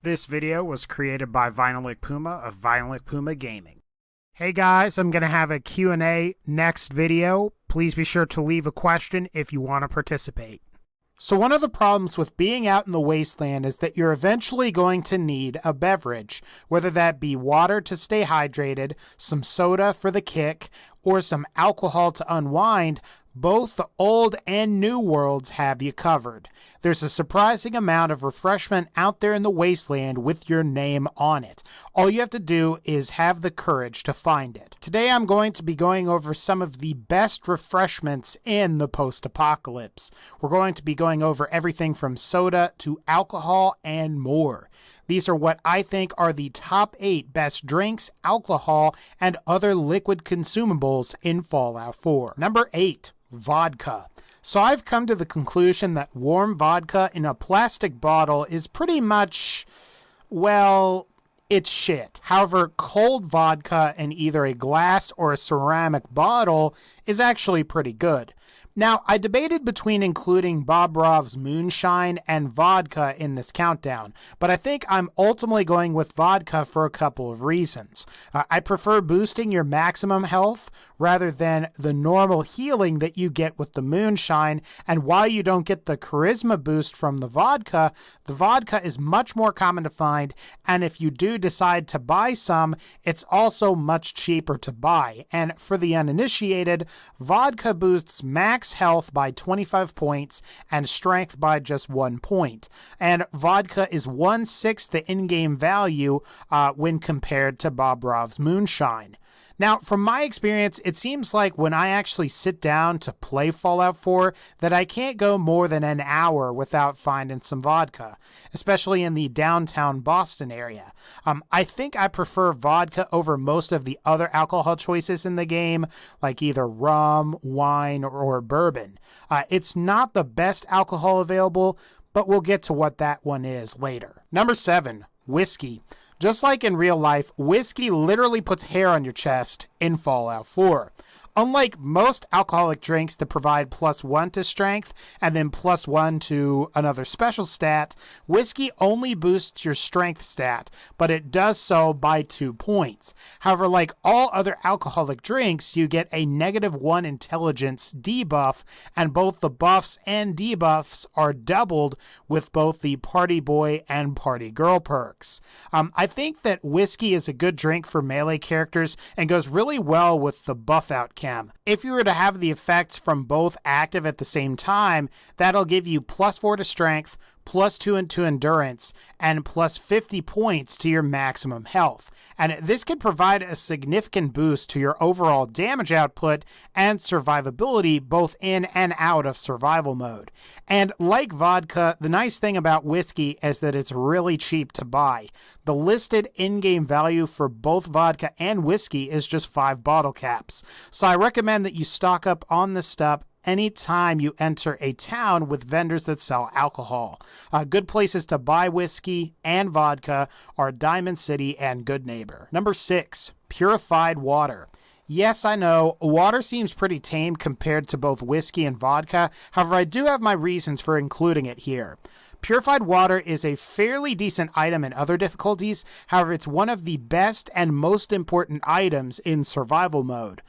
This video was created by VinylicPuma of VinylicPumaGaming. Hey guys, I'm going to have a Q&A next video. Please be sure to leave a question if you want to participate. So one of the problems with being out in the wasteland is that you're eventually going to need a beverage, whether that be water to stay hydrated, some soda for the kick, or some alcohol to unwind. Both the old and new worlds have you covered. There's a surprising amount of refreshment out there in the wasteland with your name on it. All you have to do is have the courage to find it. Today I'm going to be going over some of the best refreshments in the post-apocalypse. We're going to be going over everything from soda to alcohol and more. These are what I think are the top 8 best drinks, alcohol, and other liquid consumables in Fallout 4. Number 8. Vodka. So I've come to the conclusion that warm vodka in a plastic bottle is pretty much, well, it's shit. However, cold vodka in either a glass or a ceramic bottle is actually pretty good. Now, I debated between including Bobrov's moonshine and vodka in this countdown, but I think I'm ultimately going with vodka for a couple of reasons. I prefer boosting your maximum health rather than the normal healing that you get with the moonshine, and while you don't get the charisma boost from the vodka is much more common to find, and if you do decide to buy some, it's also much cheaper to buy. And for the uninitiated, vodka boosts max health by 25 points and strength by just 1 point. And vodka is 1/6 the in-game value when compared to Bobrov's moonshine. Now, from my experience, it seems like when I actually sit down to play Fallout 4 that I can't go more than an hour without finding some vodka, especially in the downtown Boston area. I think I prefer vodka over most of the other alcohol choices in the game, like either rum, wine, or bourbon. It's not the best alcohol available, but we'll get to what that one is later. Number 7, whiskey. Just like in real life, whiskey literally puts hair on your chest in Fallout 4. Unlike most alcoholic drinks that provide +1 to strength and then +1 to another special stat, whiskey only boosts your strength stat, but it does so by 2 points. However, like all other alcoholic drinks, you get a -1 intelligence debuff, and both the buffs and debuffs are doubled with both the party boy and party girl perks. I think that whiskey is a good drink for melee characters and goes really well with the buff out chem. If you were to have the effects from both active at the same time, that'll give you +4 to strength, +2 to endurance, and +50 points to your maximum health. And this can provide a significant boost to your overall damage output and survivability both in and out of survival mode. And like vodka, the nice thing about whiskey is that it's really cheap to buy. The listed in-game value for both vodka and whiskey is just 5 bottle caps. So I recommend that you stock up on this stuff anytime you enter a town with vendors that sell alcohol. Good places to buy whiskey and vodka are Diamond City and Good Neighbor. Number 6, Purified Water. Yes, I know, water seems pretty tame compared to both whiskey and vodka. However, I do have my reasons for including it here. Purified water is a fairly decent item in other difficulties. However, it's one of the best and most important items in survival mode.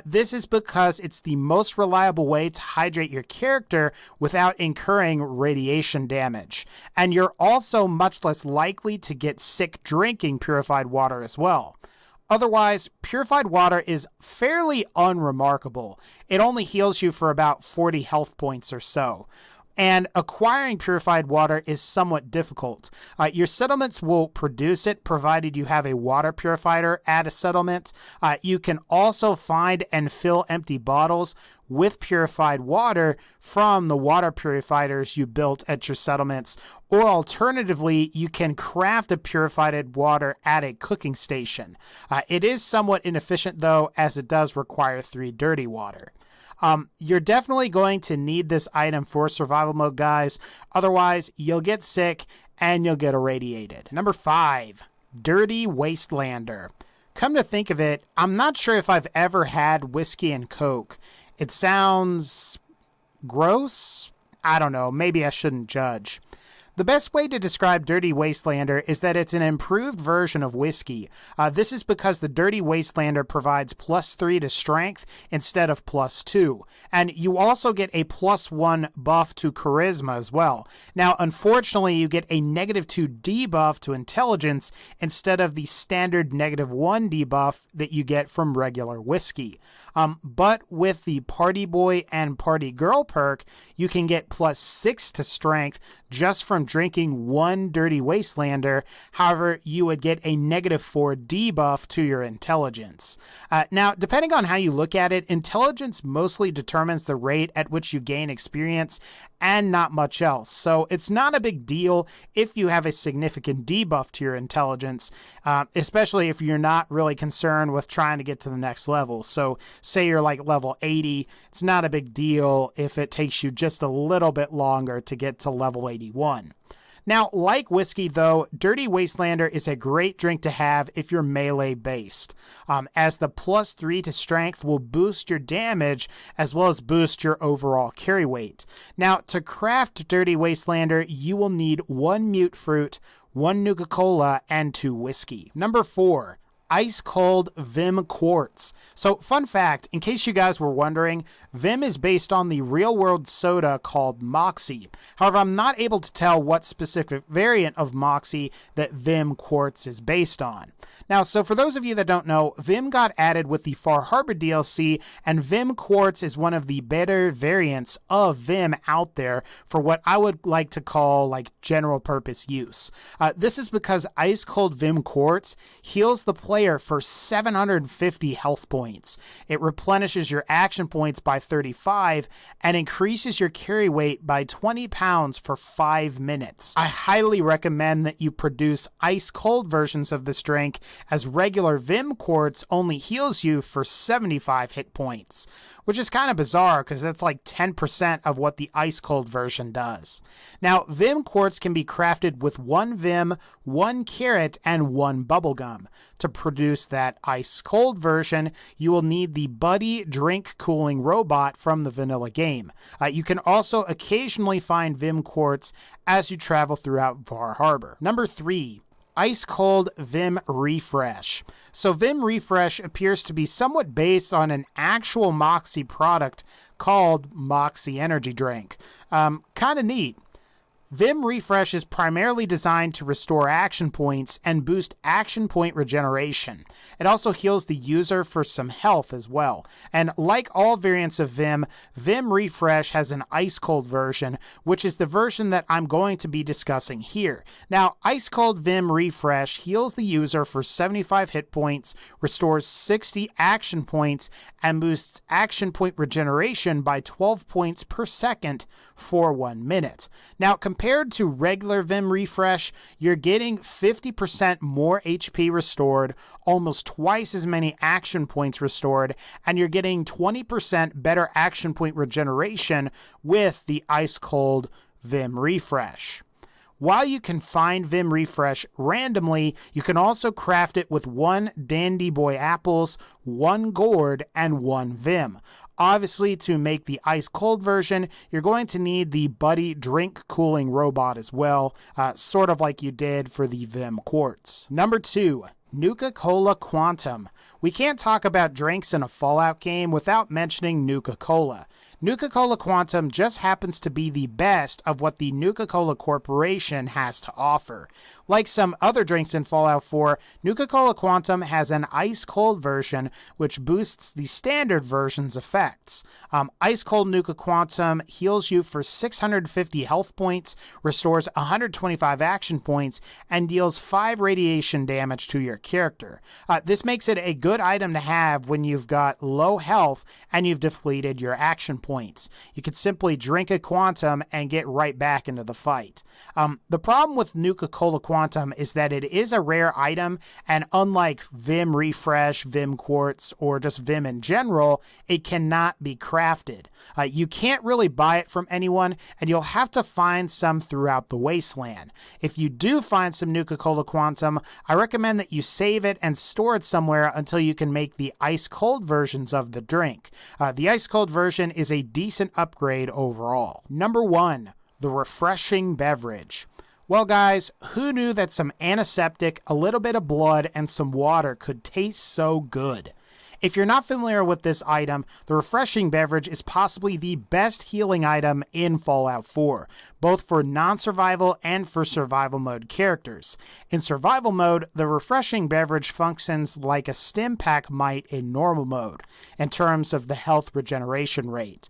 This is because it's the most reliable way to hydrate your character without incurring radiation damage. And you're also much less likely to get sick drinking purified water as well. Otherwise, purified water is fairly unremarkable. It only heals you for about 40 health points or so. And acquiring purified water is somewhat difficult. Your settlements will produce it provided you have a water purifier at a settlement. You can also find and fill empty bottles with purified water from the water purifiers you built at your settlements, or alternatively, you can craft a purified water at a cooking station. It is somewhat inefficient though, as it does require 3 dirty water. You're definitely going to need this item for survival mode, guys. Otherwise, you'll get sick and you'll get irradiated. Number 5, Dirty Wastelander. Come to think of it, I'm not sure if I've ever had whiskey and Coke. It sounds gross? I don't know, maybe I shouldn't judge. The best way to describe Dirty Wastelander is that it's an improved version of whiskey. This is because the Dirty Wastelander provides +3 to strength instead of +2. And you also get a +1 buff to charisma as well. Now, unfortunately, you get a -2 debuff to intelligence instead of the standard -1 debuff that you get from regular whiskey. But with the Party Boy and Party Girl perk, you can get +6 to strength just from drinking one Dirty Wastelander. However, you would get a -4 debuff to your intelligence. Now, depending on how you look at it, intelligence mostly determines the rate at which you gain experience and not much else. So it's not a big deal if you have a significant debuff to your intelligence, especially if you're not really concerned with trying to get to the next level. So say you're like level 80, it's not a big deal if it takes you just a little bit longer to get to level 81. Now, like whiskey, though, Dirty Wastelander is a great drink to have if you're melee based, as the +3 to strength will boost your damage as well as boost your overall carry weight. Now, to craft Dirty Wastelander, you will need 1 mute fruit, 1 Nuka-Cola, and 2 whiskey. Number 4. Ice Cold Vim Quartz. So, fun fact, in case you guys were wondering, Vim is based on the real-world soda called Moxie. However, I'm not able to tell what specific variant of Moxie that Vim Quartz is based on. Now, so for those of you that don't know, Vim got added with the Far Harbor DLC, and Vim Quartz is one of the better variants of Vim out there for what I would like to call like general purpose use. This is because Ice Cold Vim Quartz heals the player for 750 health points. It replenishes your action points by 35 and increases your carry weight by 20 pounds for 5 minutes. I highly recommend that you produce ice cold versions of this drink, as regular Vim Quartz only heals you for 75 hit points, which is kind of bizarre because that's like 10% of what the ice cold version does. Now, Vim Quartz can be crafted with 1 Vim, 1 carrot, and 1 bubblegum. To produce that ice cold version, you will need the Buddy drink cooling robot from the vanilla game. You can also occasionally find Vim Quartz as you travel throughout Far Harbor. Number 3. Ice Cold Vim Refresh. So Vim Refresh appears to be somewhat based on an actual Moxie product called Moxie Energy Drink. Kind of neat. Vim Refresh is primarily designed to restore action points and boost action point regeneration. It also heals the user for some health as well. And like all variants of Vim, Vim Refresh has an ice cold version, which is the version that I'm going to be discussing here. Now, Ice Cold Vim Refresh heals the user for 75 hit points, restores 60 action points, and boosts action point regeneration by 12 points per second for 1 minute. Now, compared to regular Vim Refresh, you're getting 50% more HP restored, almost twice as many action points restored, and you're getting 20% better action point regeneration with the Ice Cold Vim Refresh. While you can find Vim Refresh randomly, you can also craft it with 1 Dandy Boy Apples, 1 Gourd, and 1 Vim. Obviously, to make the ice cold version, you're going to need the Buddy drink cooling robot as well, sort of like you did for the Vim Quartz. Number 2. Nuka-Cola Quantum. We can't talk about drinks in a Fallout game without mentioning Nuka-Cola. Nuka-Cola Quantum just happens to be the best of what the Nuka-Cola Corporation has to offer. Like some other drinks in Fallout 4, Nuka-Cola Quantum has an ice-cold version which boosts the standard version's effects. Ice-cold Nuka Quantum heals you for 650 health points, restores 125 action points, and deals 5 radiation damage to your character. This makes it a good item to have when you've got low health and you've depleted your action points. You can simply drink a Quantum and get right back into the fight. The problem with Nuka-Cola Quantum is that it is a rare item, and unlike Vim Refresh, Vim Quartz, or just Vim in general, it cannot be crafted. You can't really buy it from anyone, and you'll have to find some throughout the wasteland. If you do find some Nuka-Cola Quantum, I recommend that you save it and store it somewhere until you can make the ice-cold versions of the drink. The ice-cold version is a decent upgrade overall. Number 1. The Refreshing Beverage. Well, guys, who knew that some antiseptic, a little bit of blood, and some water could taste so good? If you're not familiar with this item, the Refreshing Beverage is possibly the best healing item in Fallout 4, both for non-survival and for survival mode characters. In survival mode, the Refreshing Beverage functions like a stim pack might in normal mode, in terms of the health regeneration rate.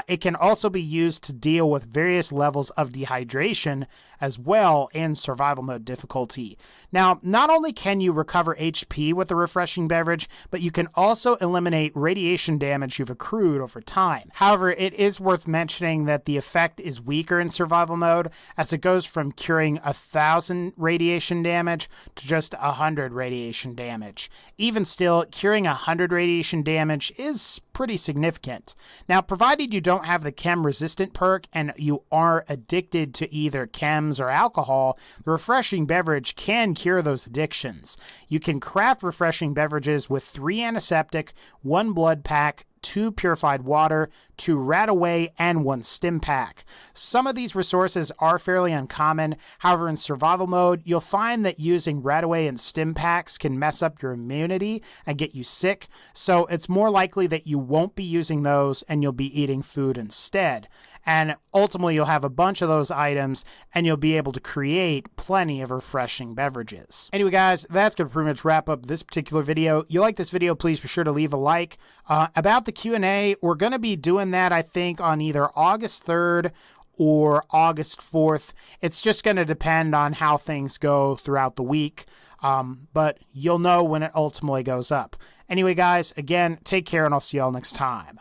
It can also be used to deal with various levels of dehydration as well in survival mode difficulty. Now, not only can you recover HP with the Refreshing Beverage, but you can also eliminate radiation damage you've accrued over time. However, it is worth mentioning that the effect is weaker in survival mode, as it goes from curing 1,000 radiation damage to just 100 radiation damage. Even still, curing 100 radiation damage is pretty significant. Now, provided you don't have the chem resistant perk and you are addicted to either chems or alcohol, the Refreshing Beverage can cure those addictions. You can craft refreshing beverages with 3 antiseptic, 1 blood pack, 2 purified water, 2 Radaway, and 1 stim pack. Some of these resources are fairly uncommon. However, in survival mode, you'll find that using Radaway and stim packs can mess up your immunity and get you sick, so it's more likely that you won't be using those and you'll be eating food instead. And ultimately, you'll have a bunch of those items and you'll be able to create plenty of refreshing beverages. Anyway, guys, that's going to pretty much wrap up this particular video. You like this video, please be sure to leave a like. About the Q&A, we're going to be doing that, I think, on either August 3rd or August 4th. It's just going to depend on how things go throughout the week, but you'll know when it ultimately goes up. Anyway, guys, again, take care, and I'll see y'all next time.